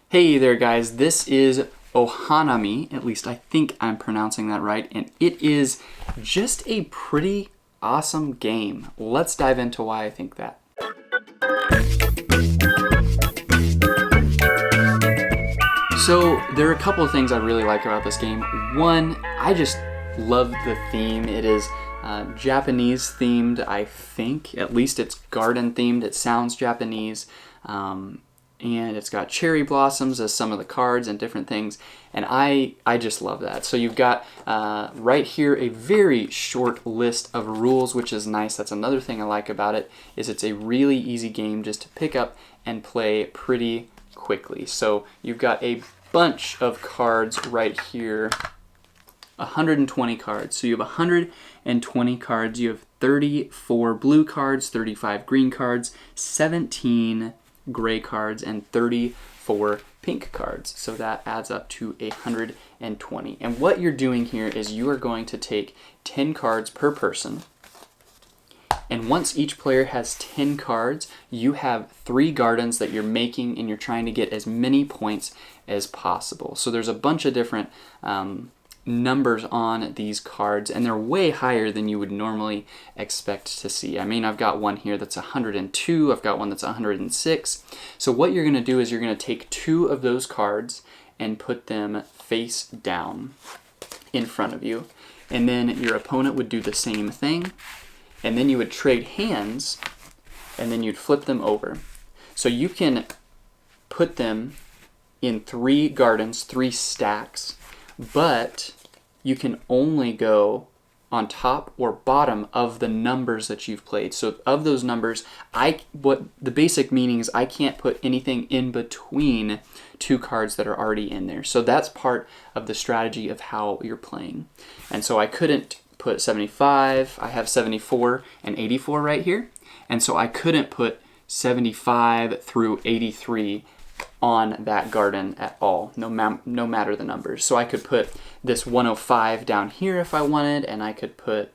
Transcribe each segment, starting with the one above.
Hey there guys, this is Ohanami, at least I think I'm pronouncing that right, and it is just a pretty awesome game. Let's dive into why I think that. So there are a couple of things I really like about this game. One, I just love the theme. It is Japanese themed, I think. At least it's garden themed. It sounds Japanese. And it's got cherry blossoms as some of the cards and different things, and I just love that. So you've got right here a very short list of rules, which is nice. That's another thing I like about it, is it's a really easy game just to pick up and play pretty quickly. So you've got a bunch of cards right here, 120 cards. So you have 120 cards. You have 34 blue cards, 35 green cards, 17 gray cards, and 34 pink cards. So that adds up to 120. And what you're doing here is you are going to take 10 cards per person. And once each player has 10 cards, you have 3 gardens that you're making, and you're trying to get as many points as possible. So there's a bunch of different numbers on these cards, and they're way higher than you would normally expect to see. I mean, I've got one here that's 102, I've got one that's 106. So what you're going to do is you're going to take 2 of those cards and put them face down in front of you, and then your opponent would do the same thing, and then you would trade hands, and then you'd flip them over. So you can put them in 3 gardens, 3 stacks, but you can only go on top or bottom of the numbers that you've played. So of those numbers, what the basic meaning is, I can't put anything in between 2 cards that are already in there. So that's part of the strategy of how you're playing. And so I couldn't put 75, I have 74 and 84 right here. And so I couldn't put 75 through 83 on that garden at all, no matter the numbers. So I could put this 105 down here if I wanted, and I could put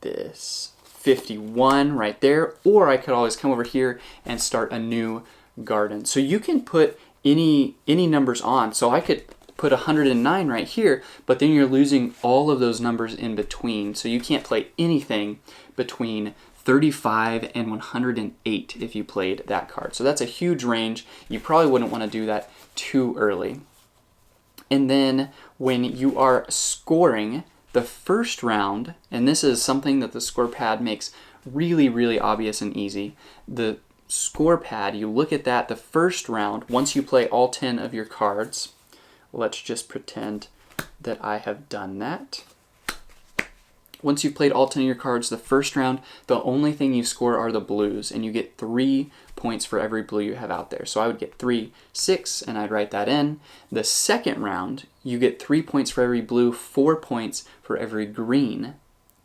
this 51 right there, or I could always come over here and start a new garden. So you can put any numbers on. So I could put 109 right here, but then you're losing all of those numbers in between. So you can't play anything between 35 and 108 if you played that card. So that's a huge range. You probably wouldn't want to do that too early. And then when you are scoring the first round, and this is something that the score pad makes really, really obvious and easy, the score pad, you look at that, the first round, once you play all 10 of your cards, let's just pretend that I have done that. Once you've played all 10 of your cards, the first round, the only thing you score are the blues, and you get 3 points for every blue you have out there. So I would get 3, 6, and I'd write that in. The second round, you get 3 points for every blue, 4 points for every green.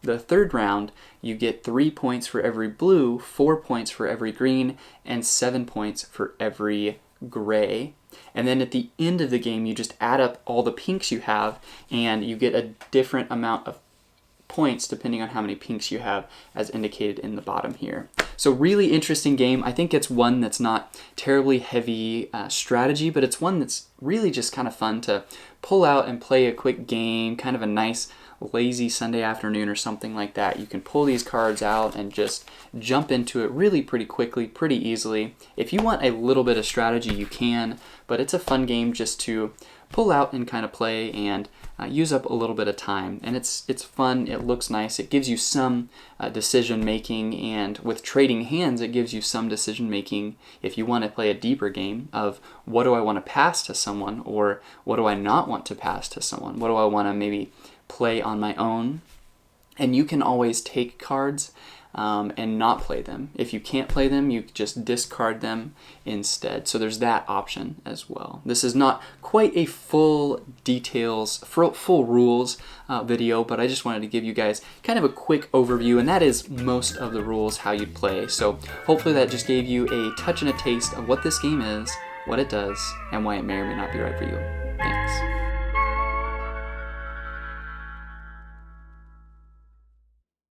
The third round, you get 3 points for every blue, 4 points for every green, and 7 points for every gray. And then at the end of the game, you just add up all the pinks you have, and you get a different amount of points depending on how many pinks you have, as indicated in the bottom here. So really interesting game. I think it's one that's not terribly heavy strategy, but it's one that's really just kind of fun to pull out and play a quick game, kind of a nice lazy Sunday afternoon or something like that. You can pull these cards out and just jump into it really pretty quickly, pretty easily. If you want a little bit of strategy, you can, but it's a fun game just to pull out and kind of play and use up a little bit of time. And it's fun, it looks nice, it gives you some decision making, and with trading hands, it gives you some decision making if you want to play a deeper game of what do I want to pass to someone, or what do I not want to pass to someone, what do I want to maybe play on my own. And you can always take cards and not play them. If you can't play them, you just discard them instead. So there's that option as well. This is not quite a full rules video, but I just wanted to give you guys kind of a quick overview, and that is most of the rules, how you'd play. So hopefully that just gave you a touch and a taste of what this game is, what it does, and why it may or may not be right for you. Thanks.